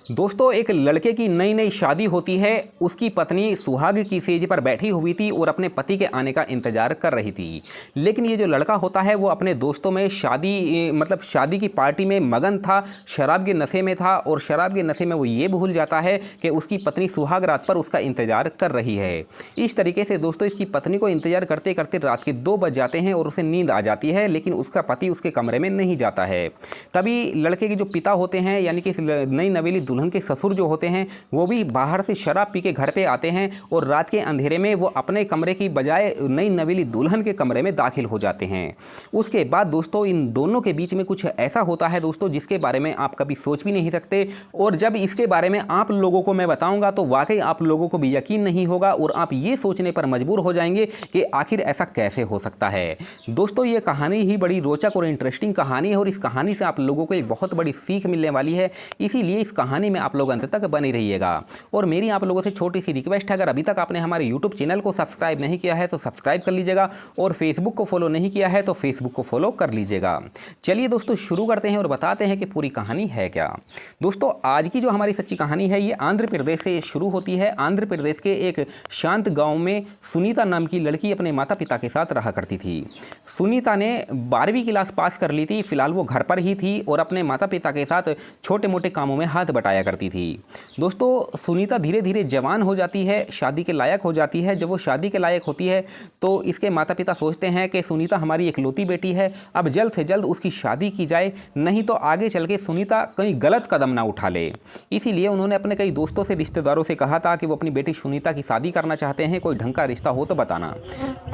दोस्तों, एक लड़के की नई नई शादी होती है। उसकी पत्नी सुहाग की सेज पर बैठी हुई थी और अपने पति के आने का इंतजार कर रही थी। लेकिन ये जो लड़का होता है वो अपने दोस्तों में शादी की पार्टी में मगन था, शराब के नशे में था और शराब के नशे में वो ये भूल जाता है कि उसकी पत्नी सुहाग रात पर उसका इंतजार कर रही है। इस तरीके से दोस्तों इसकी पत्नी को इंतजार करते करते रात के 2 बज जाते हैं और उसे नींद आ जाती है, लेकिन उसका पति उसके कमरे में नहीं जाता है। तभी लड़के के जो पिता होते हैं यानी कि नई नवेली दुल्हन के ससुर जो होते हैं वो भी बाहर से शराब पी के घर पे आते हैं और रात के अंधेरे में वो अपने कमरे की बजाय नई नवेली दुल्हन के कमरे में दाखिल हो जाते हैं। उसके बाद दोस्तों इन दोनों के बीच में कुछ ऐसा होता है दोस्तों जिसके बारे में आप कभी सोच भी नहीं सकते, और जब इसके बारे में आप लोगों को मैं बताऊंगा तो वाकई आप लोगों को भी यकीन नहीं होगा और आप ये सोचने पर मजबूर हो जाएंगे कि आखिर ऐसा कैसे हो सकता है। दोस्तों ये कहानी ही बड़ी रोचक और इंटरेस्टिंग कहानी है और इस कहानी से आप लोगों को एक बहुत बड़ी सीख मिलने वाली है, इसीलिए इस कहानी में आप लोग अंत तक बने रहिएगा। और मेरी आप लोगों से छोटी सी रिक्वेस्ट है, अगर अभी तक आपने हमारे यूट्यूब चैनल को सब्सक्राइब नहीं किया है तो सब्सक्राइब कर लीजिएगा और फेसबुक को फॉलो नहीं किया है तो फेसबुक को फॉलो कर लीजिएगा। चलिए दोस्तों शुरू करते हैं और बताते हैं कि पूरी कहानी है क्या। दोस्तों आज की जो हमारी सच्ची कहानी है ये आंध्र प्रदेश से शुरू होती है। आंध्र प्रदेश के एक शांत गाँव में सुनीता नाम की लड़की अपने माता पिता के साथ रहा करती थी। सुनीता ने 12वीं क्लास पास कर ली थी। फिलहाल वो घर पर ही थी और अपने माता पिता के साथ छोटे मोटे कामों में हाथ बटाया करती थी। दोस्तों सुनीता धीरे धीरे जवान हो जाती है, शादी के लायक हो जाती है। जब वो शादी के लायक होती है तो इसके माता पिता सोचते हैं कि सुनीता हमारी इकलौती बेटी है, अब जल्द से जल्द उसकी शादी की जाए, नहीं तो आगे चल के सुनीता कहीं गलत कदम ना उठा ले। इसीलिए उन्होंने अपने कई दोस्तों से, रिश्तेदारों से कहा था कि वो अपनी बेटी सुनीता की शादी करना चाहते हैं, कोई ढंग का रिश्ता हो तो बताना।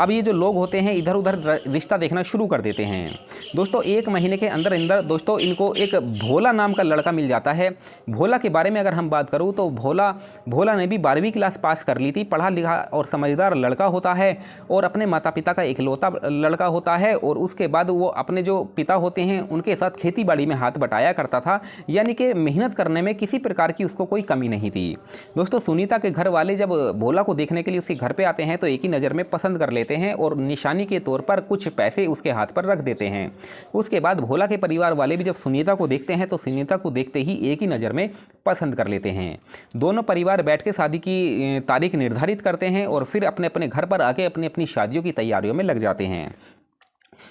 अब ये जो लोग होते हैं इधर उधर रिश्ता देखना शुरू कर देते हैं। दोस्तों 1 महीने के अंदर अंदर दोस्तों इनको एक भोला नाम का लड़का मिल जाता है। भोला के बारे में अगर हम बात करूं तो भोला ने भी 12वीं क्लास पास कर ली थी। पढ़ा लिखा और समझदार लड़का होता है और अपने माता पिता का इकलौता लड़का होता है। और उसके बाद वो अपने जो पिता होते हैं उनके साथ खेती बाड़ी में हाथ बटाया करता था, यानी कि मेहनत करने में किसी प्रकार की उसको कोई कमी नहीं थी। दोस्तों सुनीता के घर वाले जब भोला को देखने के लिए उसके घर पे आते हैं तो एक ही नज़र में पसंद कर लेते हैं और निशानी के तौर पर कुछ पैसे उसके हाथ पर रख देते हैं। उसके बाद भोला के परिवार वाले भी जब सुनीता को देखते हैं तो सुनीता को देखते ही एक ही नज़र में पसंद कर लेते हैं। दोनों परिवार बैठ के शादी की तारीख निर्धारित करते हैं और फिर अपने अपने घर पर आके अपनी अपनी शादियों की तैयारियों में लग जाते हैं।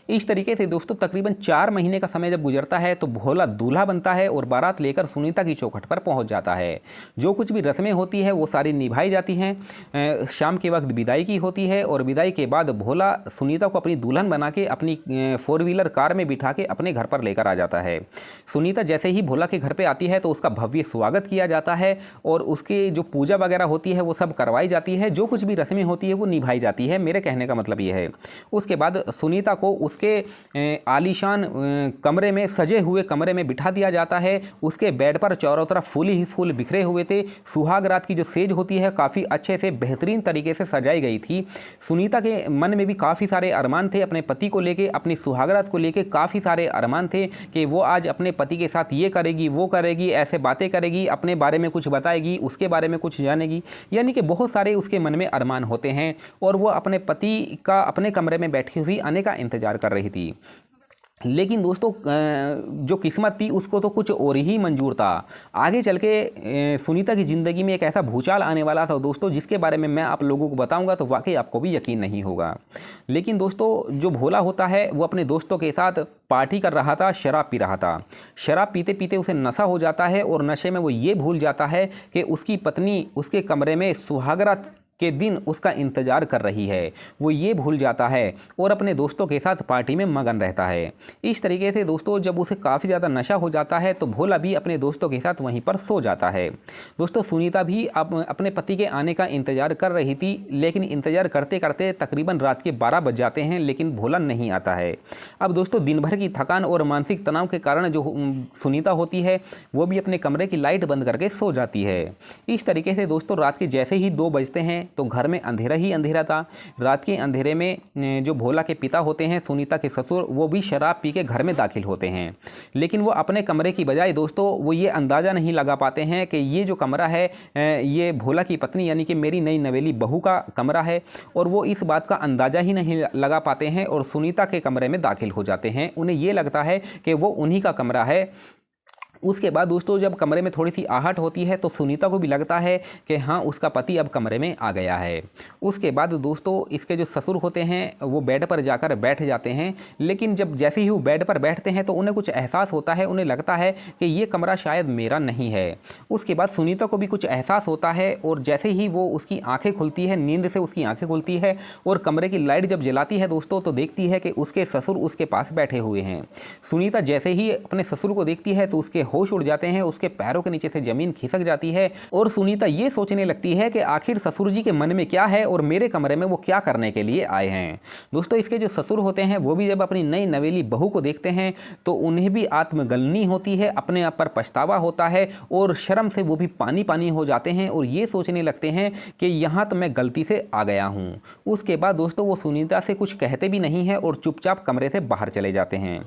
इस तरीके से दोस्तों तकरीबन 4 महीने का समय जब गुजरता है तो भोला दूल्हा बनता है और बारात लेकर सुनीता की चौखट पर पहुंच जाता है। जो कुछ भी रस्में होती है वो सारी निभाई जाती हैं। शाम के वक्त विदाई की होती है और विदाई के बाद भोला सुनीता को अपनी दुल्हन बना के अपनी 4 व्हीलर कार में बिठा के अपने घर पर लेकर आ जाता है। सुनीता जैसे ही भोला के घर पर आती है तो उसका भव्य स्वागत किया जाता है और उसकी जो पूजा वगैरह होती है वो सब करवाई जाती है। जो कुछ भी रस्में होती है वो निभाई जाती है, मेरे कहने का मतलब ये है। उसके बाद सुनीता को उसके आलीशान कमरे में, सजे हुए कमरे में बिठा दिया जाता है। उसके बेड पर चारों तरफ फूल ही फूल बिखरे हुए थे। सुहाग रात की जो सेज होती है काफ़ी अच्छे से बेहतरीन तरीके से सजाई गई थी। सुनीता के मन में भी काफ़ी सारे अरमान थे अपने पति को लेके, अपनी सुहाग रात को लेके काफ़ी सारे अरमान थे कि वो आज अपने पति के साथ ये करेगी, वो करेगी, ऐसे बातें करेगी, अपने बारे में कुछ बताएगी, उसके बारे में कुछ जानेगी, यानी कि बहुत सारे उसके मन में अरमान होते हैं। और वो अपने पति का अपने कमरे में बैठी हुई आने का इंतजार कर रही थी। लेकिन दोस्तों जो किस्मत थी उसको तो कुछ और ही मंजूर था। आगे चल के सुनीता की ज़िंदगी में एक ऐसा भूचाल आने वाला था दोस्तों जिसके बारे में मैं आप लोगों को बताऊंगा तो वाकई आपको भी यकीन नहीं होगा। लेकिन दोस्तों जो भोला होता है वो अपने दोस्तों के साथ पार्टी कर रहा था, शराब पी रहा था। शराब पीते पीते उसे नशा हो जाता है और नशे में वो ये भूल जाता है कि उसकी पत्नी उसके कमरे में सुहागरात के दिन उसका इंतजार कर रही है। वो ये भूल जाता है और अपने दोस्तों के साथ पार्टी में मगन रहता है। इस तरीके से दोस्तों जब उसे काफ़ी ज़्यादा नशा हो जाता है तो भोला भी अपने दोस्तों के साथ वहीं पर सो जाता है। दोस्तों सुनीता भी अपने पति के आने का इंतजार कर रही थी, लेकिन इंतजार करते करते तकरीबन रात के 12 बज जाते हैं, लेकिन भोला नहीं आता है। अब दोस्तों दिन भर की थकान और मानसिक तनाव के कारण जो सुनीता होती है वो भी अपने कमरे की लाइट बंद करके सो जाती है। इस तरीके से दोस्तों रात के जैसे ही 2 बजते हैं तो घर में अंधेरा ही अंधेरा था। रात के अंधेरे में जो भोला के पिता होते हैं, सुनीता के ससुर, वो भी शराब पी के घर में दाखिल होते हैं। लेकिन वो अपने कमरे की बजाय दोस्तों वो ये अंदाज़ा नहीं लगा पाते हैं कि ये जो कमरा है ये भोला की पत्नी यानी कि मेरी नई नवेली बहू का कमरा है, और वो इस बात का अंदाज़ा ही नहीं लगा पाते हैं और सुनीता के कमरे में दाखिल हो जाते हैं। उन्हें ये लगता है कि वो उन्हीं का कमरा है। उसके बाद दोस्तों जब कमरे में थोड़ी सी आहट होती है तो सुनीता को भी लगता है कि हाँ उसका पति अब कमरे में आ गया है। उसके बाद दोस्तों इसके जो ससुर होते हैं वो बेड पर जाकर बैठ जाते हैं, लेकिन जब जैसे ही वो बेड पर बैठते हैं तो उन्हें कुछ एहसास होता है, उन्हें लगता है कि ये कमरा शायद मेरा नहीं है। उसके बाद सुनीता को भी कुछ एहसास होता है और जैसे ही वो उसकी आंखें खुलती है, नींद से उसकी आंखें खुलती है और कमरे की लाइट जब जलाती है दोस्तों तो देखती है कि उसके ससुर उसके पास बैठे हुए हैं। सुनीता जैसे ही अपने ससुर को देखती है तो उसके होश उड़ जाते हैं, उसके पैरों के नीचे से जमीन खिसक जाती है और सुनीता ये सोचने लगती है कि आखिर ससुर जी के मन में क्या है और मेरे कमरे में वो क्या करने के लिए आए हैं। दोस्तों इसके जो ससुर होते हैं वो भी जब अपनी नई नवेली बहू को देखते हैं तो उन्हें भी आत्मगलनी होती है, अपने आप पर पछतावा होता है और शर्म से वो भी पानी पानी हो जाते हैं और ये सोचने लगते हैं कि यहाँ तो मैं गलती से आ गया हूँ। उसके बाद दोस्तों वो सुनीता से कुछ कहते भी नहीं है और चुपचाप कमरे से बाहर चले जाते हैं।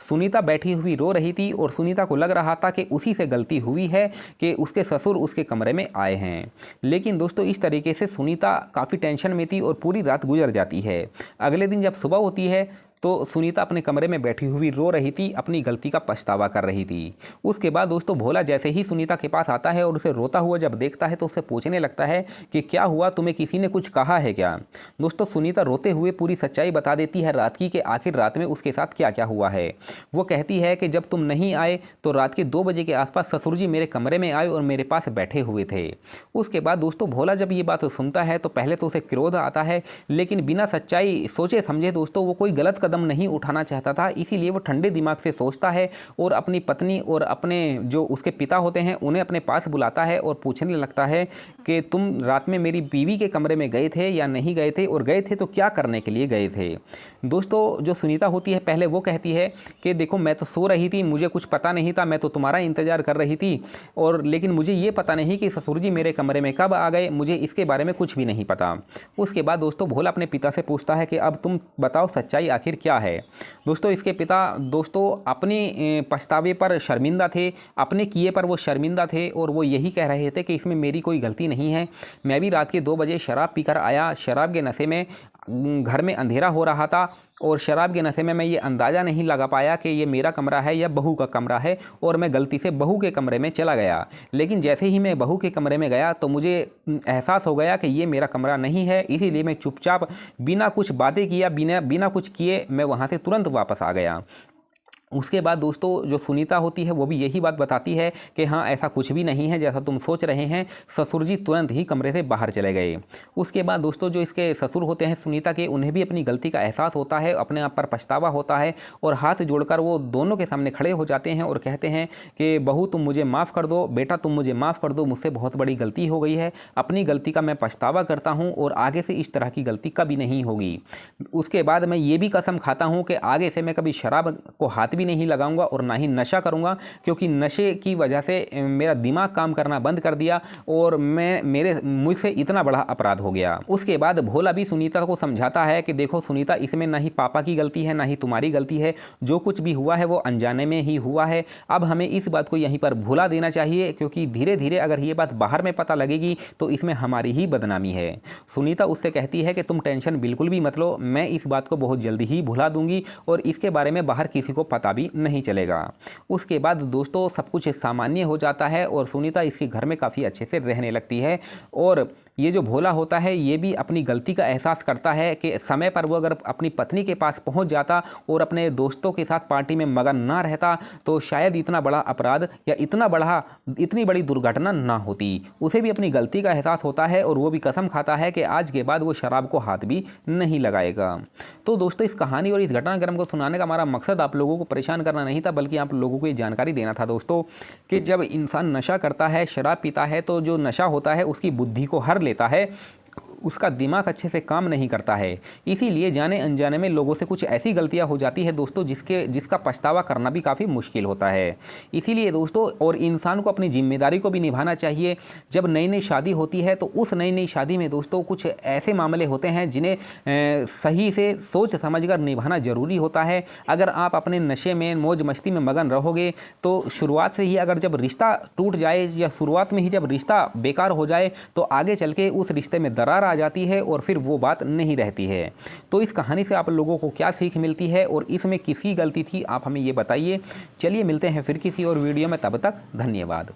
सुनीता बैठी हुई रो रही थी और सुनीता को लग रहा था कि उसी से गलती हुई है कि उसके ससुर उसके कमरे में आए हैं। लेकिन दोस्तों इस तरीके से सुनीता काफ़ी टेंशन में थी और पूरी रात गुजर जाती है। अगले दिन जब सुबह होती है तो सुनीता अपने कमरे में बैठी हुई रो रही थी, अपनी गलती का पछतावा कर रही थी। उसके बाद दोस्तों भोला जैसे ही सुनीता के पास आता है और उसे रोता हुआ जब देखता है तो उससे पूछने लगता है कि क्या हुआ, तुम्हें किसी ने कुछ कहा है क्या। दोस्तों सुनीता रोते हुए पूरी सच्चाई बता देती है रात की कि आखिर रात में उसके साथ क्या क्या हुआ है। वो कहती है कि जब तुम नहीं आए तो रात के 2 बजे के आसपास ससुर जी मेरे कमरे में आए और मेरे पास बैठे हुए थे। उसके बाद दोस्तों भोला जब ये बात सुनता है तो पहले तो उसे क्रोध आता है, लेकिन बिना सच्चाई सोचे समझे दोस्तों वो कोई गलत कदम नहीं उठाना चाहता था, इसीलिए वो ठंडे दिमाग से सोचता है और अपनी पत्नी और अपने जो उसके पिता होते हैं उन्हें अपने पास बुलाता है और पूछने लगता है कि तुम रात में मेरी बीवी के कमरे में गए थे या नहीं गए थे, और गए थे तो क्या करने के लिए गए थे। दोस्तों जो सुनीता होती है पहले वो कहती है कि देखो मैं तो सो रही थी, मुझे कुछ पता नहीं था, मैं तो तुम्हारा इंतजार कर रही थी, और लेकिन मुझे ये पता नहीं कि ससुर जी मेरे कमरे में कब आ गए, मुझे इसके बारे में कुछ भी नहीं पता। उसके बाद दोस्तों भोला अपने पिता से पूछता है कि अब तुम बताओ सच्चाई आखिर क्या है। दोस्तों इसके पिता दोस्तों अपने पछतावे पर शर्मिंदा थे, अपने किए पर वो शर्मिंदा थे और वो यही कह रहे थे कि इसमें मेरी कोई गलती नहीं है। मैं भी रात के 2 बजे शराब पीकर आया, शराब के नशे में घर में अंधेरा हो रहा था और शराब के नशे में मैं ये अंदाज़ा नहीं लगा पाया कि ये मेरा कमरा है या बहू का कमरा है, और मैं गलती से बहू के कमरे में चला गया। लेकिन जैसे ही मैं बहू के कमरे में गया तो मुझे एहसास हो गया कि ये मेरा कमरा नहीं है, इसीलिए मैं चुपचाप बिना कुछ बातें किया बिना कुछ किए मैं वहाँ से तुरंत वापस आ गया। उसके बाद दोस्तों जो सुनीता होती है वो भी यही बात बताती है कि हाँ ऐसा कुछ भी नहीं है जैसा तुम सोच रहे हैं, ससुर जी तुरंत ही कमरे से बाहर चले गए। उसके बाद दोस्तों जो इसके ससुर होते हैं सुनीता के, उन्हें भी अपनी गलती का एहसास होता है, अपने आप पर पछतावा होता है और हाथ जोड़कर वो दोनों के सामने खड़े हो जाते हैं और कहते हैं कि बहू तुम मुझे माफ़ कर दो, बेटा तुम मुझे माफ़ कर दो, मुझसे बहुत बड़ी गलती हो गई है, अपनी गलती का मैं पछतावा करता हूँ और आगे से इस तरह की गलती कभी नहीं होगी। उसके बाद मैं ये भी कसम खाता हूँ कि आगे से मैं कभी शराब को हाथ भी नहीं लगाऊंगा और ना ही नशा करूंगा, क्योंकि नशे की वजह से मेरा दिमाग काम करना बंद कर दिया और मुझसे इतना बड़ा अपराध हो गया। उसके बाद भोला भी सुनीता को समझाता है कि देखो सुनीता, इसमें ना ही पापा की गलती है ना ही तुम्हारी गलती है, जो कुछ भी हुआ है वो अनजाने में ही हुआ है। अब हमें इस बात को यहीं पर भुला देना चाहिए, क्योंकि धीरे धीरे अगर ये बात बाहर में पता लगेगी तो इसमें हमारी ही बदनामी है। सुनीता उससे कहती है कि तुम टेंशन बिल्कुल भी मत लो, मैं इस बात को बहुत जल्दी ही भुला दूंगी और इसके बारे में बाहर किसी को पता भी नहीं चलेगा। उसके बाद दोस्तों सब कुछ सामान्य हो जाता है और सुनीता इसके घर में काफ़ी अच्छे से रहने लगती है। और ये जो भोला होता है ये भी अपनी गलती का एहसास करता है कि समय पर वो अगर अपनी पत्नी के पास पहुंच जाता और अपने दोस्तों के साथ पार्टी में मगन ना रहता तो शायद इतना बड़ा अपराध या इतनी बड़ी दुर्घटना ना होती। उसे भी अपनी गलती का एहसास होता है और वो भी कसम खाता है कि आज के बाद वो शराब को हाथ भी नहीं लगाएगा। तो दोस्तों इस कहानी और इस घटनाक्रम को सुनाने का हमारा मकसद आप लोगों को परेशान करना नहीं था, बल्कि आप लोगों को ये जानकारी देना था दोस्तों कि जब इंसान नशा करता है, शराब पीता है, तो जो नशा होता है उसकी बुद्धि को हर लेता है, उसका दिमाग अच्छे से काम नहीं करता है। इसीलिए जाने अनजाने में लोगों से कुछ ऐसी गलतियां हो जाती है दोस्तों जिसका पछतावा करना भी काफ़ी मुश्किल होता है। इसीलिए दोस्तों और इंसान को अपनी जिम्मेदारी को भी निभाना चाहिए। जब नई नई शादी होती है तो उस नई नई शादी में दोस्तों कुछ ऐसे मामले होते हैं जिन्हें सही से सोच समझकर निभाना ज़रूरी होता है। अगर आप अपने नशे में मौज मस्ती में मगन रहोगे तो शुरुआत से ही अगर जब रिश्ता टूट जाए या शुरुआत में ही जब रिश्ता बेकार हो जाए तो आगे चल के उस रिश्ते में दरार आ जाती है और फिर वो बात नहीं रहती है। तो इस कहानी से आप लोगों को क्या सीख मिलती है और इसमें किसकी गलती थी, आप हमें ये बताइए। चलिए मिलते हैं फिर किसी और वीडियो में, तब तक धन्यवाद।